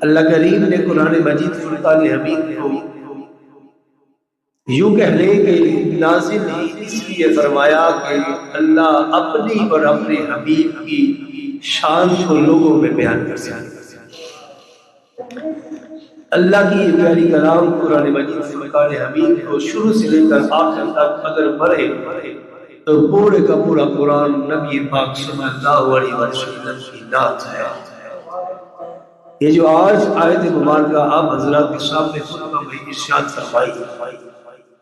اللہ کریم نے قرآن مجید فرقان حمید کو یوں کہہ لیں کہ نازل ہی اس لیے فرمایا کہ اللہ اپنی اور اپنے حبیب کی شان کو لوگوں میں بیان کر سکے۔ اللہ کی یہ پیاری کلام قرآن مجید فرقان حمید کو شروع سے لے کر آخر تک اگر پڑھے تو پورے کا پورا قرآن نبی پاک صلی اللہ علیہ وسلم کی نعت ہے۔ یہ جو آج آیت مبارکہ آپ حضرات کے سامنے خطبہ میں ارشاد فرمائی،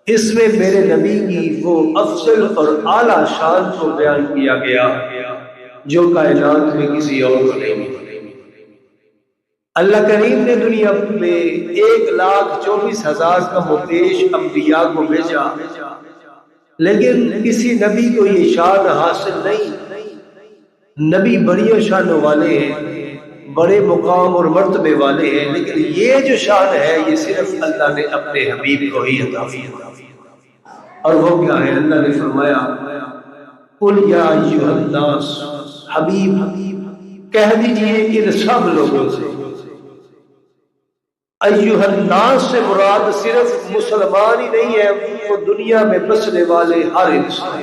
اس میں میرے نبی کی وہ افضل اور اعلیٰ شان کو بیان کیا گیا جو کائنات میں کسی اور کو نہیں ملی۔ اللہ کریم نے دنیا میں 1,24,000 کم و بیش انبیاء کو بھیجا، لیکن کسی نبی کو یہ شان حاصل نہیں۔ نبی بڑی شانوں والے ہیں، بڑے مقام اور مرتبے والے ہیں، لیکن یہ جو شان ہے یہ صرف اللہ نے اپنے حبیب کو ہی عطا کی۔ اور وہ کیا ہے؟ اللہ نے فرمایا قل یا ایھا الناس، حبیب کہہ دیجئے ان سب لوگوں سے۔ ایھا الناس سے مراد صرف مسلمان ہی نہیں ہے، وہ دنیا میں بسنے والے ہر انسان،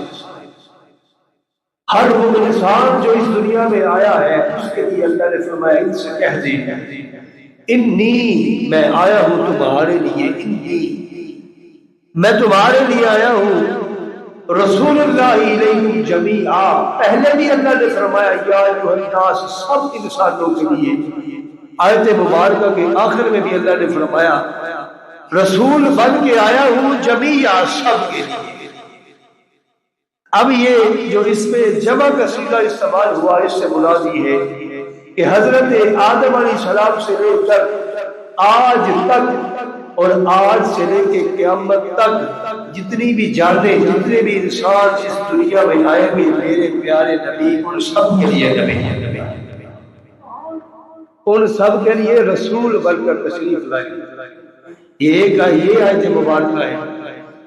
ہر وہ انسان جو اس دنیا میں آیا ہے اس کے لیے اللہ نے فرمایا ان سے کہہ دیجئے انی، میں آیا ہوں تمہارے لیے، انی میں تمہارے لیے آیا ہوں رسول اللہ علیکم جمیعا۔ پہلے بھی اللہ نے فرمایا یا ایھا الناس، سب انسانوں کے لیے۔ آیت مبارکہ کے آخر میں بھی اللہ نے فرمایا رسول بن کے آیا ہوں جمیعا، سب کے لیے۔ اب یہ جو اس میں جمع کا صیغہ استعمال ہوا، اس سے مراد یہ ہے کہ حضرت آدم علیہ السلام سے لے کر آج تک اور آج سے لے کے قیامت تک جتنی بھی جانیں، جتنے بھی انسان اس دنیا میں آئے ہوئے، میرے پیارے نبی ان سب کے لیے نبی ہیں، ان سب کے لیے رسول بن کر تشریف لائے۔ یہ آیت مبارکہ ہے۔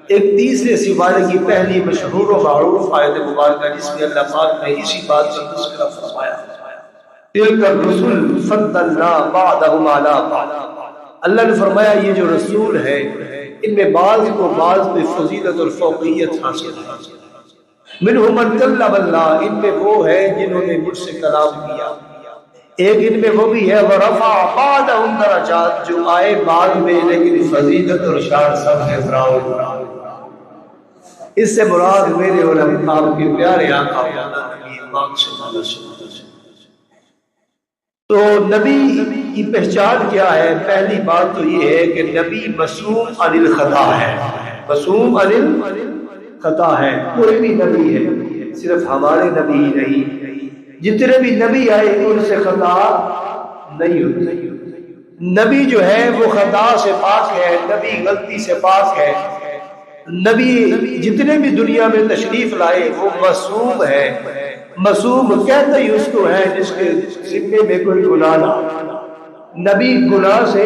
ایک تیسرے سپارے کی پہلی مشہور و معروف آیت مبارکہ جس میں اللہ پاک نے اسی بات کا تذکرہ فرمایا تلک الرسل فضلنا بعضهم علی بعض۔ اللہ نے فرمایا یہ جو رسول ہے ان میں بعض کو بعض میں فضیلت اور فوقیت حاصل ہے۔ منہم من کلم اللہ، ان میں وہ ہے جنہوں نے مجھ سے کلام کیا۔ ایک ان میں وہ بھی ہے ورفع بعضهم درجات، جو آئے بعد میں لیکن فضیلت اور شان سب ہے فراوان۔ اس سے مراد میرے اور آپ کے پیارے آقا نبی پاک صلی اللہ علیہ وسلم۔ تو نبی کی پہچان کیا ہے؟ پہلی بات تو یہ ہے کہ نبی معصوم عن الخطا ہے، معصوم عن الخطا ہے۔ کوئی بھی نبی ہے، صرف ہمارے نبی ہی نہیں، جتنے بھی نبی آئے ان سے خطا نہیں ہوتی۔ نبی جو ہے وہ خطا سے پاک ہے، نبی غلطی سے پاک ہے۔ نبی جتنے بھی دنیا میں تشریف لائے وہ معصوم ہے۔ معصوم کہتے ہی اس کو ہے جس کے ذمے میں کوئی گناہ نہ ہو۔ نبی گناہ سے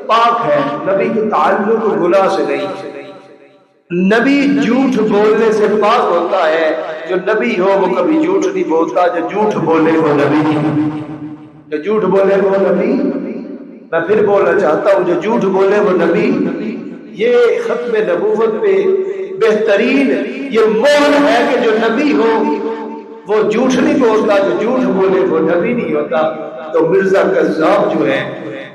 پاک ہے، نبی کے تعلق گناہ سے نہیں۔ نبی جھوٹ بولنے سے پاک ہوتا ہے، جو نبی ہو وہ کبھی جھوٹ نہیں بولتا، جو جھوٹ بولے وہ نبی نہیں، جو جھوٹ بولے وہ نبی۔ میں پھر بولنا چاہتا ہوں جو جھوٹ بولے وہ نبی۔ یہ ختم نبوت پہ بہترین یہ مہر ہے کہ جو نبی ہو وہ جھوٹ نہیں بولتا، جو جھوٹ بولے وہ نبی نہیں ہوتا۔ تو مرزا کذاب جو ہے،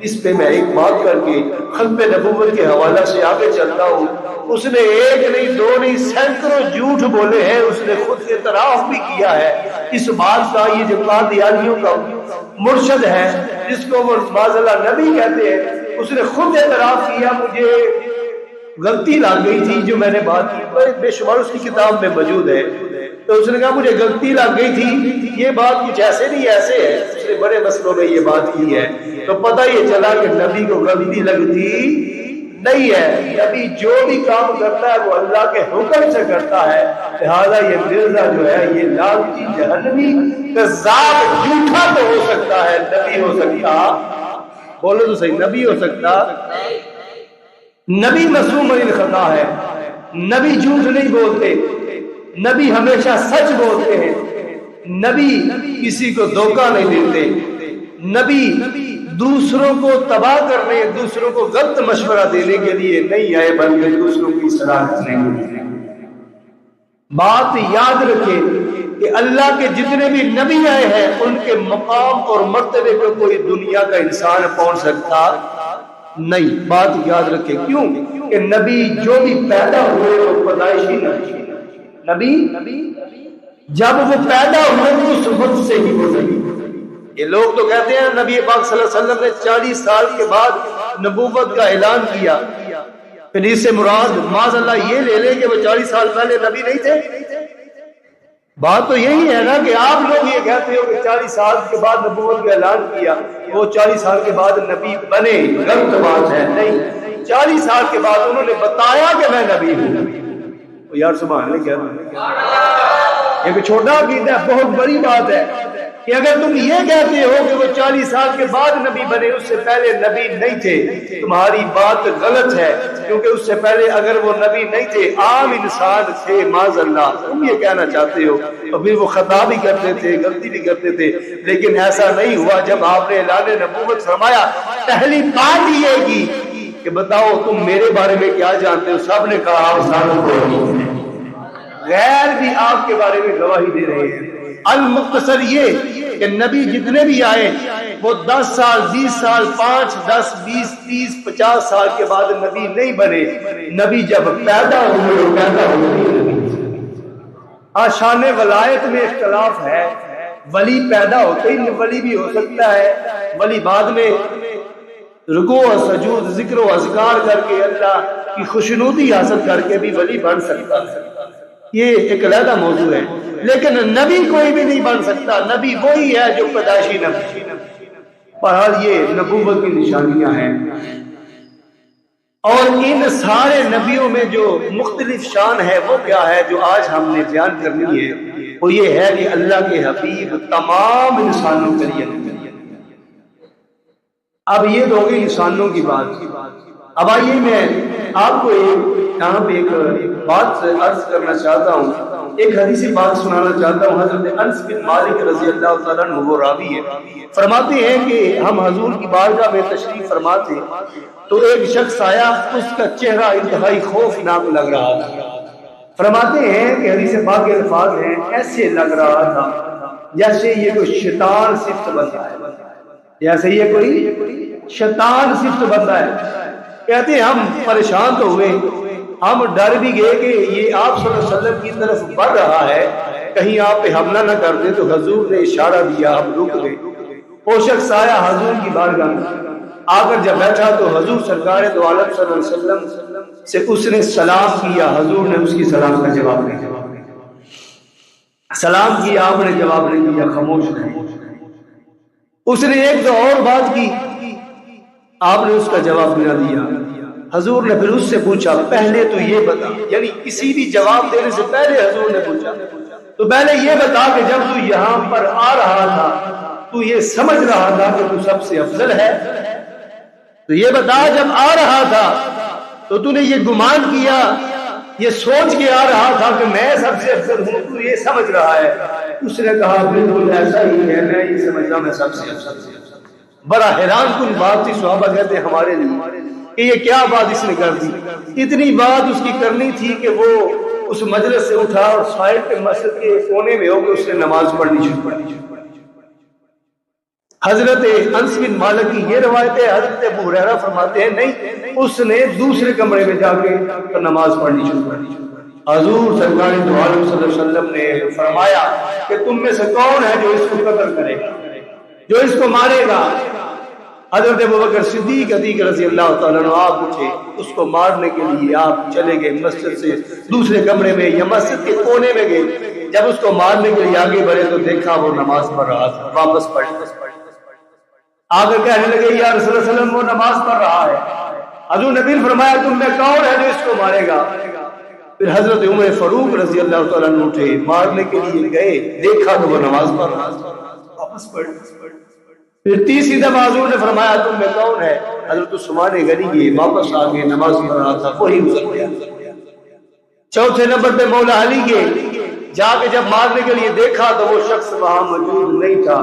اس پہ میں ایک بات کر کے ختم نبوت کے حوالہ سے آگے چلتا ہوں۔ اس نے ایک نہیں، دو نہیں، سینکڑوں جھوٹ بولے ہیں، اس نے خود اعتراف بھی کیا ہے اس بات کا۔ یہ جو قادیانیوں کا مرشد ہے جس کو وہ معذلہ نبی کہتے ہیں، اس نے خود اعتراف کیا مجھے غلطی لگ گئی تھی جو میں نے بات کی، بے شمار اس کی کتاب میں موجود ہے۔ تو اس نے کہا مجھے غلطی لگ گئی تھی، یہ بات کچھ ایسے نہیں ایسے ہے، اس نے بڑے مسئلوں میں یہ بات کی ہے۔ تو پتہ یہ چلا کہ نبی کو غلطی لگتی نہیں ہے۔ نبی جو بھی کام کرتا ہے وہ اللہ کے حکم سے کرتا ہے، لہذا یہ مرزا جو ہے یہ لعنتی جہنمی کذاب جھوٹا تو ہو سکتا ہے، نبی ہو سکتا، بولو تو صحیح، نبی ہو سکتا؟ نبی معصوم عن الخطا ہے، نبی جھوٹ نہیں بولتے، نبی ہمیشہ سچ بولتے ہیں، نبی کسی کو دھوکہ نہیں دیتے، نبی دوسروں کو تباہ کرنے، دوسروں کو غلط مشورہ دینے کے لیے نہیں آئے، بلکہ دوسروں کی اصلاح کرنے کے لیے۔ بات یاد رکھے کہ اللہ کے جتنے بھی نبی آئے ہیں ان کے مقام اور مرتبے کو کوئی دنیا کا انسان پہنچ سکتا نہیں۔ بات یاد رکھے، کیوں کہ نبی جو بھی پیدا ہوئے وہ پیدائشی نبی جب وہ پیدا ہوئے تو اس وقت سے ہی گزرے۔ یہ لوگ تو کہتے ہیں نبی پاک صلی اللہ علیہ وسلم نے 40 سال کے بعد نبوت کا اعلان کیا، پھر اس سے مراد معاذ اللہ یہ لے لے کہ وہ 40 سال پہلے نبی نہیں تھے۔ بات تو یہی ہے نا کہ آپ لوگ یہ کہتے ہو کہ 40 سال کے بعد نبوت کا اعلان کیا، وہ 40 سال کے بعد نبی بنے، غلط بات ہے۔ نہیں، 40 سال کے بعد انہوں نے بتایا کہ میں نبی ہوں۔ یار سبحان اللہ کہہ ایک چھوٹا عقیدہ ہے، بہت بڑی بات ہے کہ اگر تم یہ کہتے ہو کہ وہ 40 سال کے بعد نبی بنے، اس سے پہلے نبی نہیں تھے، تمہاری بات غلط ہے، کیونکہ اس سے پہلے اگر وہ نبی نہیں تھے، عام انسان تھے معاذ اللہ۔ تم یہ کہنا چاہتے ہو، اور پھر وہ خطا بھی کرتے تھے، غلطی بھی کرتے تھے، لیکن ایسا نہیں ہوا۔ جب آپ نے اعلان نبوت فرمایا، پہلی بات یہ کی کہ بتاؤ تم میرے بارے میں کیا جانتے ہو؟ سب نے کہا آپ سانوں کو، غیر بھی آپ کے بارے میں گواہی دے رہے ہیں۔ المختصر یہ کہ نبی جتنے بھی آئے وہ 10 سال 20 سال 5 10 20 30 50 سال کے بعد نبی نہیں بنے۔ نبی جب پیدا ہوئے شان ولایت میں اختلاف ہے، ولی پیدا ہوتے ہی ولی بھی ہو سکتا ہے، ولی بعد میں رکوع و سجود ذکر و اذکار کر کے اللہ کی خوشنودی حاصل کر کے بھی ولی بن سکتا ہے، یہ ایک علیحدہ موضوع ہے۔ لیکن نبی کوئی بھی نہیں بن سکتا، نبی وہی ہے جو پیدائشی نبی۔ بہرحال یہ نبوت کی نشانیاں ہیں، اور ان سارے نبیوں میں جو مختلف شان ہے وہ کیا ہے جو آج ہم نے بیان کرنی ہے، وہ یہ ہے کہ اللہ کے حبیب تمام انسانوں کے لیے۔ اب یہ تو ہوگی انسانوں کی بات۔ اب آئیے میں آپ کو یہاں پہ ایک بات عرض کرنا چاہتا ہوں، ایک حدیثی بات سنانا چاہتا ہوں۔ حضرت انس بن مالک رضی اللہ تعالیٰ عنہ وہ راوی ہے، فرماتے ہیں کہ ہم حضور کی بارگاہ میں تشریف فرما تھے تو ایک شخص آیا، اس کا چہرہ انتہائی خوفناک لگ رہا تھا۔ فرماتے ہیں کہ حدیث پاک کے الفاظ ہیں، ایسے لگ رہا تھا جیسے یہ کوئی شیطان صفت بندہ ہے، جیسے یہ کوئی شیطان صفت بندہ ہے۔ کہتے ہیں ہم پریشان تو ہوئے، ہم ڈر بھی گئے کہ یہ آپ صلی اللہ علیہ وسلم کی طرف بڑھ رہا ہے، کہیں آپ پہ حملہ نہ کر دے، تو حضور نے اشارہ دیا، ہم رک گئے۔ وہ شخص آیا حضور کی بارگاہ میں، آ کر جب بیٹھا تو حضور سرکار دو عالم صلی اللہ علیہ وسلم سے اس نے سلام کیا، حضور نے اس کی سلام کا جواب نہیں دیا، سلام کیا آپ نے جواب نہیں دیا، خاموش رہے۔ اس نے ایک دو اور بات کی، آپ نے اس کا جواب نہ دیا۔ حضور نے پھر اس سے پوچھا، پہلے تو یہ بتا، یعنی کسی بھی جواب دینے سے پہلے حضور نے پوچھا تو پہلے یہ بتا کہ جب تو یہاں پر آ رہا تھا تو یہ سمجھ رہا تھا کہ تو سب سے افضل ہے؟ تو یہ بتا جب آ رہا تھا تو تو نے یہ گمان کیا، یہ سوچ کے آ رہا تھا کہ میں سب سے افضل ہوں، تو یہ سمجھ رہا ہے؟ اس نے کہا بالکل ایسا ہی ہے، میں یہ سمجھتا میں سب سے افضل ہوں۔ بڑا حیران کن بات تھی، صحابہ کہتے ہیں ہمارے لیے کہ یہ کیا بات اس نے کر دی۔ اتنی بات اس کی کرنی تھی کہ وہ اس مجلس سے اٹھا اور سائڈ کے مسجد کے کونے میں ہو کے اس نے نماز پڑھنی شروع کر دی۔ حضرت انس بن مالک کی یہ روایت ہے، حضرت ابو ہریرہ فرماتے ہیں نہیں، اس نے دوسرے کمرے میں جا کے نماز پڑھنی شروع کر دی۔ حضور سرکار دو عالم صلی اللہ علیہ وسلم نے فرمایا کہ تم میں سے کون ہے جو اس کو قتل کرے گا، جو اس کو مارے گا؟ حضرت ابوبکر صدیق رضی اللہ تعالیٰ عنہ آپ اٹھے، اس کو مارنے کے لیے آپ چلے گئے، مسجد سے دوسرے کمرے میں یا مسجد کے کونے میں گئے۔ جب اس کو مارنے کے لیے آگے بڑھے تو دیکھا وہ نماز پڑھ رہا تھا، واپس پڑھ آ کر کہنے لگے یا رسول اللہ علیہ وسلم وہ نماز پڑھ رہا ہے۔ حضور نبی فرمایا تم میں کون ہے جو اس کو مارے گا؟ پھر حضرت عمر فاروق رضی اللہ تعالیٰ عنہ اٹھے، مارنے کے لیے گئے، دیکھا تو وہ نماز پڑھ رہا تھا، واپس پڑھ۔ پھر تیسری دفعہ حضور نے فرمایا تم میں کون ہے؟ حضرت عثمان غنی گئے، واپس آ گئے، نماز پڑھ رہا تھا، وہی گزر گیا۔ چوتھے نمبر پہ مولا علی گئے، جا کے جب مارنے کے لیے دیکھا تو وہ شخص وہاں موجود نہیں تھا۔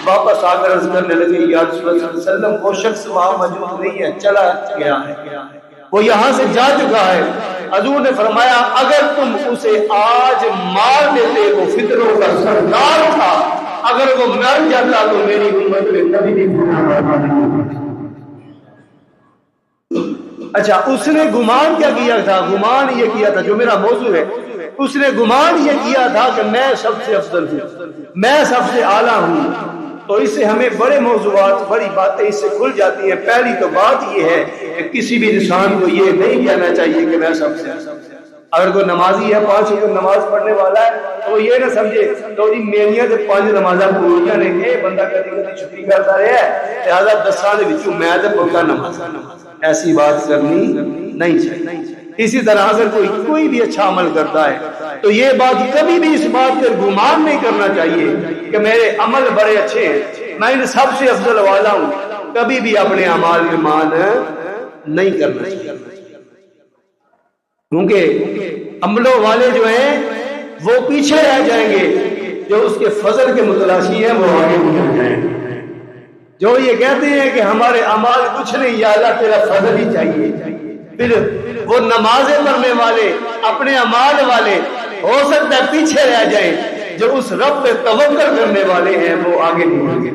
واپس آ کر عرض کرنے لگے یا رسول اللہ صلی اللہ علیہ وسلم وہ شخص وہاں موجود نہیں ہے، چلا گیا ہے، وہ یہاں سے جا چکا ہے۔ حضور نے فرمایا اگر تم اسے آج مار دیتے، وہ فتنوں کا سردار تھا، اگر وہ مر جاتا تو میری امت میں کبھی نہیں۔ اچھا، اس نے گمان کیا کیا تھا؟ گمان یہ کیا تھا، جو میرا موضوع ہے، اس نے گمان یہ کیا تھا کہ میں سب سے افضل ہوں، میں سب سے اعلیٰ ہوں۔ تو اس سے ہمیں بڑے موضوعات، بڑی باتیں اس سے کھل جاتی ہیں۔ پہلی تو بات یہ ہے کہ کسی بھی انسان کو یہ نہیں کہنا چاہیے کہ میں سب سے، اگر کوئی نمازی ہے، 5 وقت نماز پڑھنے والا ہے، تو وہ یہ نہ سمجھے تو جی میریاں تے 5 نمازاں پوریاں نے، یہ بندہ کبھی کبھی چھٹی کرتا رہا ہے، لہٰذا 10 دے وچوں میں تے پکا نماز، ایسی بات کرنی نہیں چاہیے۔ اسی طرح اگر کوئی بھی اچھا عمل کرتا ہے تو یہ بات کبھی بھی اس بات پر گمان نہیں کرنا چاہیے کہ میرے عمل بڑے اچھے ہیں، میں ان سب سے افضل والا ہوں، کبھی بھی اپنے اعمال میں مان نہیں کرنا چاہیے، کیونکہ عملوں والے جو ہیں وہ پیچھے رہ جائیں گے، جو اس کے فضل کے متلاشی ہیں وہ آگے نکل جائیں گے۔ جو یہ کہتے ہیں کہ ہمارے اعمال کچھ نہیں، یا اللہ تیرا فضل ہی چاہیے، پھر وہ نمازیں پڑھنے والے، اپنے اعمال والے ہو سکتا ہے پیچھے رہ جائیں، جو اس رب پہ توکل کرنے والے ہیں وہ آگے نکل گئے۔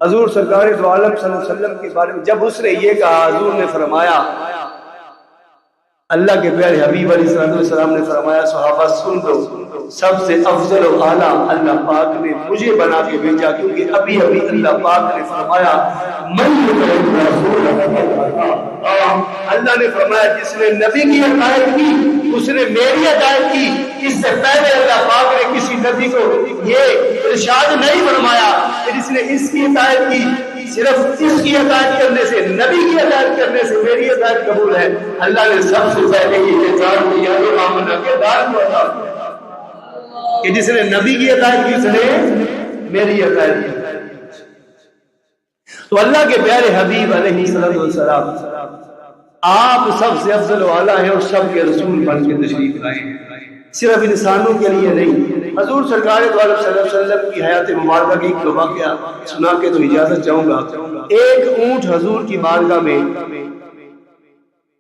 حضور سرکار دو عالم صلی اللہ علیہ وسلم کے بارے میں جب اس نے یہ کہا، حضور نے فرمایا، اللہ کے پیارے حبیب علیہ السلام نے فرمایا صحابہ سن لو، سب سے افضل و اعلیٰ اللہ پاک نے مجھے بنا کے بھیجا، کیونکہ ابھی اللہ پاک نے فرمایا اللہ نے فرمایا جس نے نبی کی ہدایت کی اس نے میری ہدایت کی۔ اس سے پہلے اللہ پاک نے کسی نبی کو یہ ارشاد نہیں فرمایا کہ جس نے اس کی ہدایت کی، صرف اس کی ہدایت کرنے سے، نبی کی ہدایت کرنے سے میری ہدایت قبول ہے۔ اللہ نے سب سے پہلے یہ اعزاز دیا تو آمنہ کے دار کو عطا کہ جس نے نبی کی ہدایت کی اس نے میری ہدایت کی۔ تو اللہ کے پیارے حبیب علیہ السلام آپ سب سے افضل و اعلیٰ ہیں اور سب کے رسول بن کے تشریف لائے ہیں، صرف انسانوں کے لیے نہیں۔ حضور سرکار دو عالم صلی اللہ علیہ وسلم کی حیات مبارکہ کی ایک واقعہ سنا کے تو اجازت چاہوں گا۔ ایک اونٹ حضور کی بارگاہ میں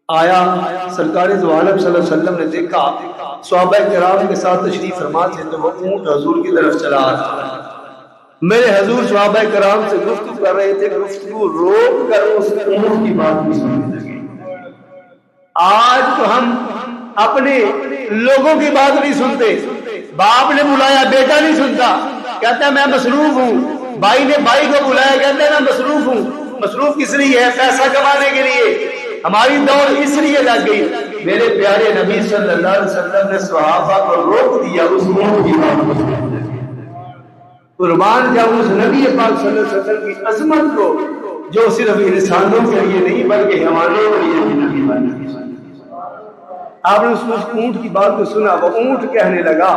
آیا، سرکار دو عالم صلی اللہ علیہ وسلم نے دیکھا صحابہ کرام کے ساتھ تشریف فرما تھے تو وہ اونٹ حضور کی طرف چلا آ رہا ہے۔ میرے حضور صحابہ کرام سے گفتگو کر رہے تھے، گفتگو روک کر اس اونٹ کی بات بھی سننے لگے۔ آج تو ہم اپنے لوگوں کی بات نہیں سنتے، باپ نے بلایا بیٹا نہیں سنتا، کہتا ہے میں مصروف ہوں، بھائی نے بھائی کو بلایا کہتا ہے میں مصروف ہوں۔ مصروف کس لیے ہے؟ پیسہ کمانے کے لیے۔ ہماری دوڑ اس لیے لگ گئی۔ میرے پیارے نبی صلی اللہ علیہ وسلم نے صحابہ کو روک دیا اس اونٹ کی بات کو سننے لگے۔ قربان جاؤں اس نبی پاک صلی اللہ علیہ وسلم کی عظمت کو، جو صرف انسانوں کے لیے نہیں بلکہ ہمارے لیے بھی نبی بن گئی۔ آپ نے اس اونٹ کی بات کو سنا، وہ اونٹ کہنے لگا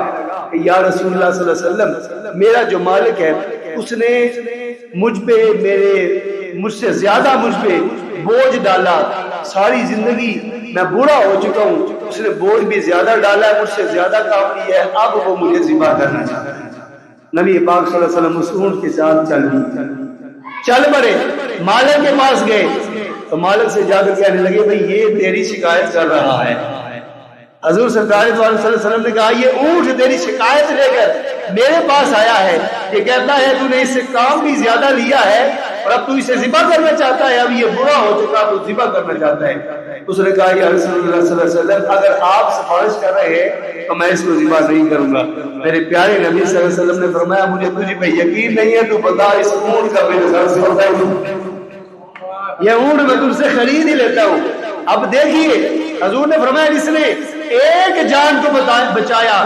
کہ یا رسول اللہ صلی اللہ علیہ وسلم، میرا جو مالک ہے اس نے مجھ سے زیادہ مجھ پہ بوجھ ڈالا، ساری زندگی میں بوڑھا ہو چکا ہوں، اس نے بوجھ بھی زیادہ ڈالا ہے، مجھ سے زیادہ کام لیا ہے، اب وہ مجھے ذبح کرنا چاہتا ہے۔ نبی پاک صلی اللہ علیہ وسلم اس اونٹ کے ساتھ چل پڑے، مالک کے پاس گئے تو مالک سے جا کر کہنے لگے بھئی یہ تیری شکایت کر رہا ہے۔ حضور سرکار صلی اللہ علیہ وسلم نے کہا یہ اونٹ تیری شکایت لے کر میرے پاس آیا ہے، یہ کہتا ہے تو نے اس سے کام بھی زیادہ لیا ہے اور اب تو اسے ذبح کرنا چاہتا ہے، اب یہ برا ہو چکا تو ذبح کرنا چاہتا ہے۔ اس نے کہا یا رسول اللہ صلی اللہ علیہ وسلم اگر آپ سفارش کر رہے ہیں تو میں اس کو ذبح نہیں کروں گا۔ میرے پیارے نبی صلی اللہ علیہ وسلم نے فرمایا مجھے تجھ پہ یقین نہیں ہے، تو بتا اس اونٹ کا میرے گھر سے ہوتا ہے، یہ اونٹ میں تم سے خرید ہی لیتا ہوں۔ اب دیکھیے حضور نے فرمایا جس نے ایک جان کو بچایا،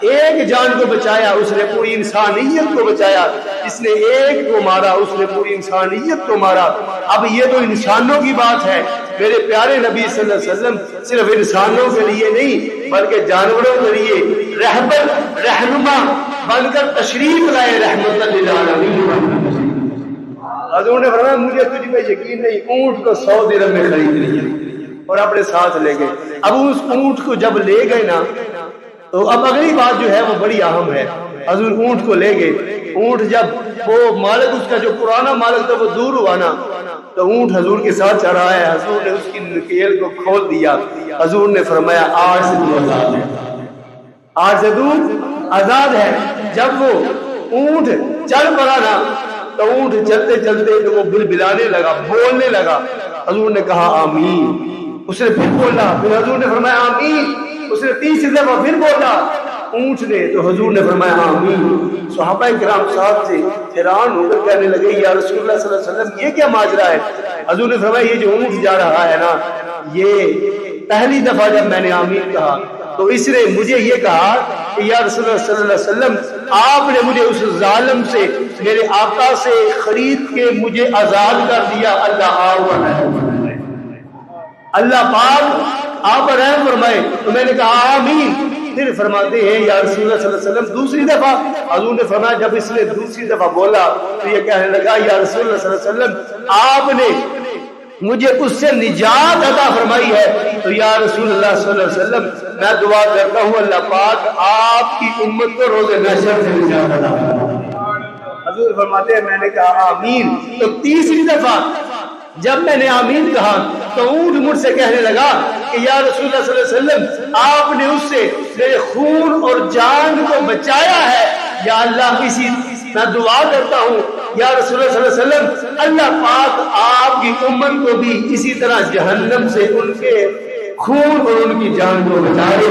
ایک جان کو بچایا اس نے پوری انسانیت کو بچایا، جس نے ایک کو مارا اس نے پوری انسانیت کو مارا۔ اب یہ تو انسانوں کی بات ہے، میرے پیارے نبی صلی اللہ علیہ وسلم صرف انسانوں کے لیے نہیں بلکہ جانوروں کے لیے رہبر رہنما بن کر تشریف لائے، رحمت للعالمین۔ حضور نے فرمایا مجھے تجھ پہ یقین نہیں، اونٹ کو 100 درہم میں خرید لیا اور اپنے ساتھ لے گئے۔ اب اس اونٹ کو جب لے گئے نا تو اب اگلی بات جو ہے وہ بڑی اہم ہے۔ حضور اونٹ کو لے گئے. اونٹ جب وہ مالک اس کا جو پرانا مالک تھا وہ دور ہوا نا تو اونٹ حضور کے ساتھ چڑھا ہے. حضور نے اس کی نکیل کو کھول دیا. حضور نے فرمایا آج سے تو آزاد ہے, آج سے تو آزاد ہے. جب وہ اونٹ چل پڑا نا تو اونٹ چلتے چلتے تو وہ بلبلانے لگا, بولنے لگا. حضور نے کہا آمین. اس نے پھر بولا, پھر حضور نے فرمایا آمین. اس نے تیسری دفعہ پھر بولا اونٹ نے, تو حضور نے فرمایا آمین. صحابہ کرام صاحب سے حیران ہو کر کہنے لگے یا رسول اللہ صلی اللہ علیہ وسلم یہ کیا ماجرا ہے؟ حضور نے فرمایا یہ جو اونٹ جا رہا ہے نا یہ پہلی دفعہ جب میں نے آمین کہا تو اس نے مجھے یہ کہا کہ یا رسول اللہ صلی اللہ علیہ وسلم آپ نے مجھے اس ظالم سے میرے آقا سے خرید کے مجھے آزاد کر دیا. اللہ اللہ پاک آپ پر رحم فرمائے. تو میں نے کہا آمین. پھر فرماتے ہیں یا رسول اللہ صلی اللہ علیہ وسلم دوسری دفعہ حضور نے فرمایا جب اس نے دوسری دفعہ بولا تو یہ کہنے لگا یا رسول اللہ صلی اللہ علیہ وسلم آپ نے مجھے اس سے نجات عطا فرمائی ہے. تو یا رسول اللہ صلی اللہ علیہ وسلم میں دعا کرتا ہوں اللہ پاک آپ کی امت کو روز محشر سے نجات عطا فرمائے. حضور فرماتے ہیں میں نے کہا آمین. تو تیسری دفعہ جب میں نے آمین کہا تو اونٹ مجھ سے کہنے لگا کہ یا رسول اللہ صلی اللہ علیہ وسلم آپ نے اس سے میرے خون اور جان کو بچایا ہے. یا اللہ اسی میں دعا کرتا ہوں یا رسول اللہ صلی اللہ علیہ وسلم اللہ پاک آپ کی امت کو بھی اسی طرح جہنم سے ان کے خون اور ان کی جان کو بچائے.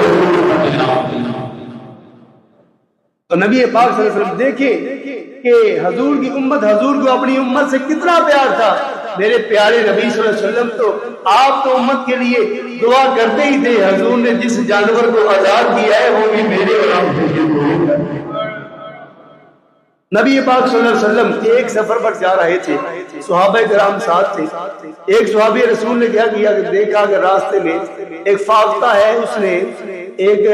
تو نبی پاک صلی اللہ علیہ وسلم دیکھیں کہ حضور کی امت حضور کو اپنی امت سے کتنا پیار تھا. میرے پیارے نبی صلی اللہ علیہ وسلم تو آپ تو امت کے لیے دعا کرتے ہی تھے. حضور نے جس جانور کو آزاد کیا ہے وہ بھی میرے اور آپ کے. نبی پاک صلی اللہ علیہ وسلم ایک سفر پر جا رہے تھے, صحابہ کرام ساتھ تھے. ایک صحابی رسول نے کیا کیا کہ دیکھا کہ راستے میں ایک فاختہ ہے, اس نے ایک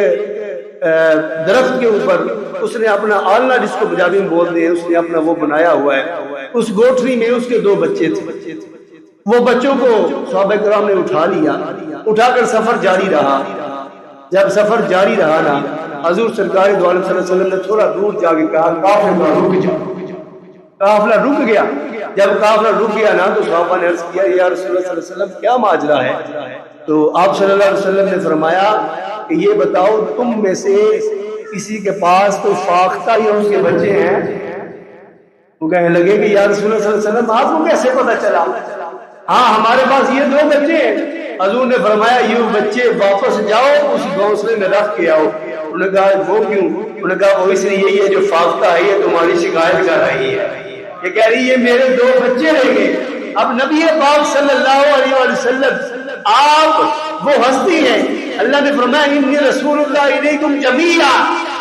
درخت کے اوپر اس نے اپنا آلنا جس کو پنجابی میں بولتے ہیں اس نے اپنا وہ بنایا ہوا ہے. اس گوٹھری میں اس کے 2 بچے تھے. وہ بچوں کو صحابہ کرام نے اٹھا لیا, اٹھا کر سفر جاری رہا. جب سفر جاری رہا نا حضور سرکار دو عالم صلی اللہ علیہ وسلم نے تھوڑا دور جا کے کہا قافلہ رک جاؤ. قافلہ رک گیا. جب قافلہ رک گیا نا تو صحابہ نے عرض کیا یا رسول اللہ صلی اللہ علیہ وسلم کیا ماجرا ہے؟ تو آپ صلی اللہ علیہ وسلم نے فرمایا کہ یہ بتاؤ تم میں سے کسی کے پاس کوئی فاختہ یا اس کے بچے ہیں؟ وہ کہنے لگے کہ یا رسول اللہ صلی اللہ علیہ وسلم آپ کو کیسے پتا چلا؟ ہاں ہمارے پاس یہ 2 بچے ہیں. حضور نے فرمایا یہ بچے واپس جاؤ اس گھونسلے میں رکھ کے آؤ. انہوں نے کہا وہ کیوں؟ انہوں نے کہا وہ اس لیے یہ جو فاختہ ہے یہ تمہاری شکایت کر رہی ہے, یہ کہہ رہی ہے میرے 2 بچے رہ گئے. اب نبی پاک صلی اللہ علیہ وسلم آپ وہ ہستی ہیں. اللہ نے فرمایا انی رسول اللہ الیکم جمیعا,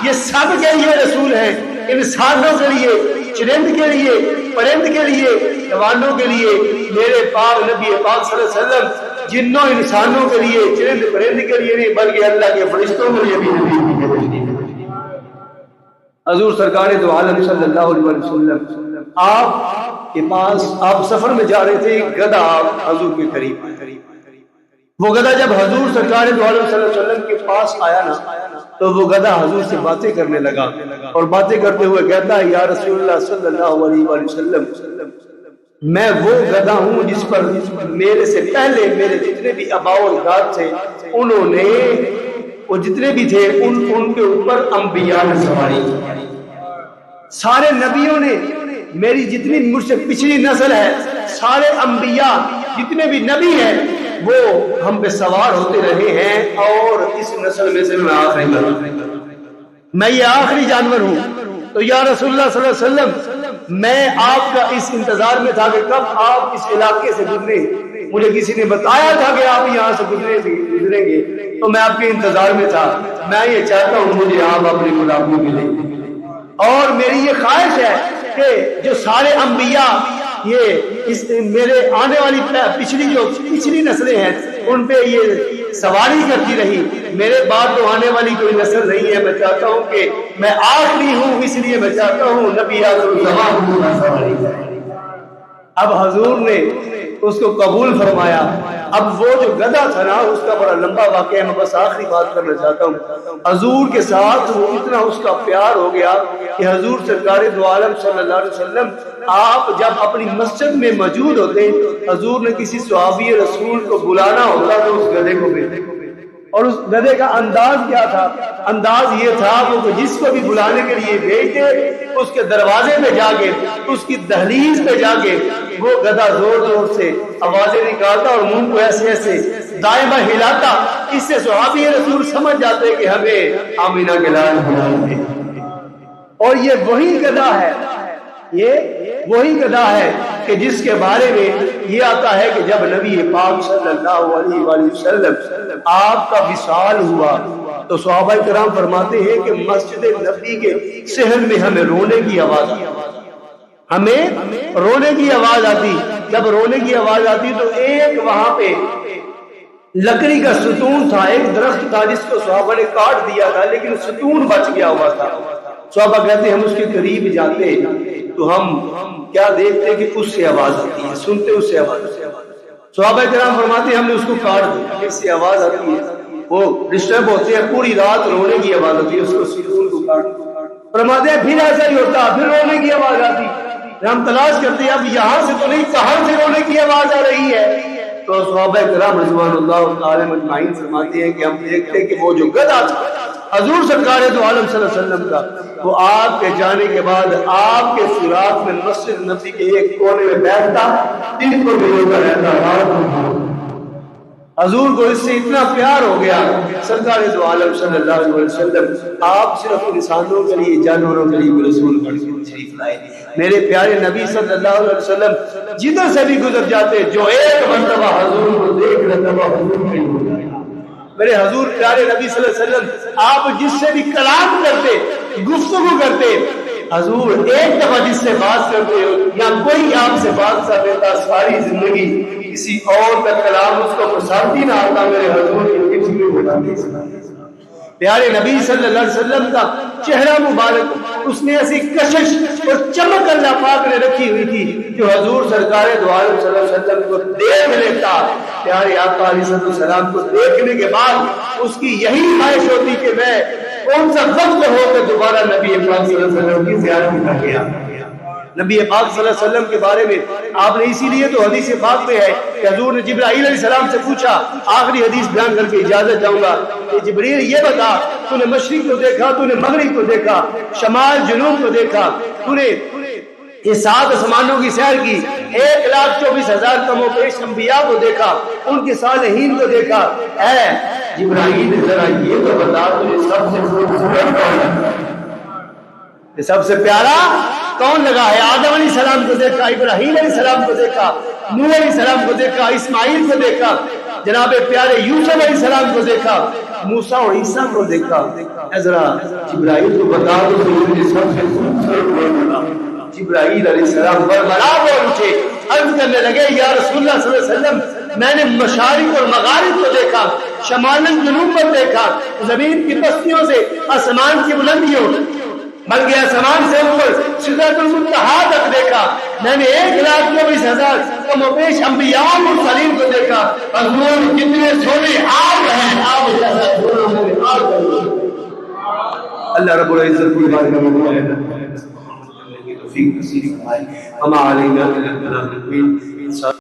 یہ سب کے لیے رسول ہیں, انسانوں کے لیے, چرند کے لیے, پرند کے لیے, حیوانوں کے لیے. میرے پاک نبی پاک صلی اللہ علیہ وسلم جنوں انسانوں کے لیے, چرند پرند کے لیے نہیں بلکہ اللہ کے فرشتوں کے لیے بھی نبی. حضور سرکار دو عالم صلی اللہ علیہ وسلم آپ کے پاس آپ سفر میں جا رہے تھے, ایک گدھا حضور کے قریب. وہ گدھا جب حضور سرکار دو عالم صلی اللہ علیہ وسلم کے پاس آیا نا تو وہ گدھا حضور سے باتیں کرنے لگا اور باتیں کرتے ہوئے کہتا ہے یا رسول اللہ صلی اللہ علیہ وسلم میں وہ گدھا ہوں جس پر میرے سے پہلے میرے جتنے بھی آباء و اجداد تھے انہوں نے وہ جتنے بھی تھے ان کے اوپر انبیاء نے سواری کی. سارے نبیوں نے میری جتنی مجھ سے پچھلی نسل ہے سارے انبیاء جتنے بھی نبی ہیں وہ ہم پہ سوار ہوتے رہے ہیں اور اس نسل میں سے میں آخری میں یہ آخری جانور ہوں. تو یا رسول اللہ صلی اللہ علیہ وسلم میں آپ کا اس انتظار میں تھا کہ کب آپ اس علاقے سے گزرے. مجھے کسی نے بتایا تھا کہ آپ یہاں سے گزریں گے تو میں آپ کے انتظار میں تھا. میں یہ چاہتا ہوں مجھے آپ اپنی ملاقات ملے اور میری یہ خواہش ہے کہ جو سارے انبیاء یہ میرے آنے والی پچھلی نسلیں ہیں ان پہ یہ سواری کرتی رہی, میرے بعد تو آنے والی کوئی نسل نہیں ہے. میں چاہتا ہوں کہ میں آخری ہوں اس لیے میں چاہتا ہوں نبی آخر الزمان. اب حضور نے اس کو قبول فرمایا۔ اب وہ جو گدھا تھا نا، اس کا بڑا لمبا واقعہ، میں بس آخری بات کرنا چاہتا ہوں۔ حضور کے ساتھ وہ اتنا اس کا پیار ہو گیا کہ حضور سرکار دو عالم صلی اللہ علیہ وسلم آپ جب اپنی مسجد میں موجود ہوتے، حضور نے کسی صحابی رسول کو بلانا ہوتا تو اس گدھے کو بھیجتے، اور اس گدھے کا انداز کیا تھا؟ انداز یہ تھا وہ جس کو بھی بلانے کے لیے بھیجتے، اس کے دروازے پہ جا کے، اس کی دہلیز پہ جا کے وہ گدھا زور زور سے آوازیں نکالتا اور منہ کو ایسے ایسے دائیں بائیں ہلاتا۔ اس سے صحابی رسول سمجھ جاتے کہ ہمیں آمینہ کے لال بلانے ہیں۔ اور یہ وہی گدھا ہے، یہ وہی گدھا ہے کہ جس کے بارے میں یہ آتا ہے کہ جب نبی پاک صلی اللہ علیہ وآلہ وسلم آپ کا وصال ہوا تو صحابہ کرام فرماتے ہیں کہ مسجد نبی کے صحن میں ہمیں رونے کی آواز آتی، ہمیں رونے کی آواز آتی۔ جب رونے کی آواز آتی تو ایک وہاں پہ لکڑی کا ستون تھا، ایک درخت تھا جس کو صحابہ نے کاٹ دیا تھا، لیکن ستون بچ گیا ہوا تھا۔ صحابہ کہتے ہیں ہم اس کے قریب جاتے تو ہم کیا دیکھتے کہ اس سے آواز آتی ہے، سنتے اس سے آواز آتی ہے۔ صحابہ کرام فرماتے ہیں ہم نے اس کو کاٹ دیا، اس سے آواز آتی ہے، وہ ڈسٹرب ہوتے ہیں، پوری رات رونے کی آواز آتی ہے، اس کو ستون کو کاٹ دیا۔ فرماتے ہیں پھر ایسا ہی ہوتا، پھر رونے کی آواز آتی، ہم تلاش کرتے ہیں اب یہاں سے تو نہیں، کہاں سے رونے کی آواز آ رہی ہے؟ تو صحابہ کرام رضوان اللہ تعالی مجمعین فرماتے ہیں کہ ہم دیکھتے ہیں کہ وہ جو گدھا تھا حضور سرکار دو عالم صلی اللہ علیہ وسلم کا، وہ آپ کے جانے کے بعد آپ کے فراق میں مسجد نبی کے ایک کونے میں بیٹھتا، دن کو بھی روتا رہتا۔ حضور کو اس سے اتنا پیار ہو گیا، سرکار دو عالم صلی اللہ علیہ وسلم آپ صرف انسانوں کے لیے جانوروں کے لیے رسول شریف لائے۔ میرے پیارے نبی صلی اللہ علیہ وسلم جدھر سے بھی گزر جاتے، جو ایک مرتبہ حضور کو دیکھ لیتا وہ حضور نہیں ہو جاتا۔ میرے حضور پیارے نبی صلی اللہ علیہ وسلم آپ جس سے بھی کلام کرتے، گفتگو کرتے، حضور ایک دفعہ جس سے بات کرتے یا کوئی آپ سے بات کر لیتا، ساری زندگی کسی اور کا کلام اس کو پسند ہی نہ آتا، میرے حضور کی کسی بھی بتاتے۔ پیارے نبی صلی اللہ علیہ وسلم کا چہرہ مبارک، اس نے ایسی کشش اور چمک اللہ پاک نے رکھی ہوئی تھی جو حضور سرکار دو عالم صلی اللہ علیہ وسلم کو دیکھ لیتا، پیارے آقا علیہ السلام کو دیکھنے کے بعد اس کی یہی خواہش ہوتی کہ میں کون سا وقت ہو کہ دوبارہ نبی پاک صلی اللہ علیہ وسلم کی زیارت کر گیا۔ نبی پاک صلی اللہ علیہ وسلم کے بارے میں آپ نے اسی لیے تو حدیث پاک میں ہے کہ حضور نے جبرائیل علیہ السلام سے پوچھا، آخری حدیث بیان کر کے اجازت چاہوں گا کہ جبرائیل یہ بتا، تو نے مشرق کو دیکھا، تو نے مغرب کو دیکھا، شمال جنوب کو دیکھا، تو نے یہ 7 آسمانوں کی سیر کی، 1,24,000 کم و بیش انبیاء کو دیکھا، ان کے صالحین کو دیکھا، اے جبرائیل ذرا یہ تو بتا تجھے سب سے خوبصورت کون ہے؟ یہ سب سے پیارا کون لگا ہے؟ آدم علیہ السلام کو دیکھا، ابراہیم علیہ السلام کو دیکھا، نوح علیہ السلام کو دیکھا، اسماعیل کو دیکھا، جناب پیارے یوسف علیہ السلام کو دیکھا، موسیٰ اور عیسیٰ کو دیکھا۔ ذرا جبرائیل کو بتا دو مجھے سب سے خوبصورت کون لگا؟ جبرائیل علیہ السلام بربلا بول اٹھے، عرض کرنے لگے یا رسول اللہ صلی اللہ علیہ وسلم میں نے مشارق اور مغارب کو دیکھا، شمال جنوب کو دیکھا، زمین کی پستیوں سے آسمان کی بلندیوں بلکہ آسمان سے اوپر سدرۃ المنتہا تک دیکھا، میں نے 1,24,000 کم و بیش انبیاء اور مرسلین کو دیکھا۔ حضور کتنے سونے آپ ہیں، آپ جیسا سونا میرے آپ ہیں۔ اللہ رب العزت کی بارگاہ میں دعا ہے توفیق نصیب فرمائے۔ ہم علینا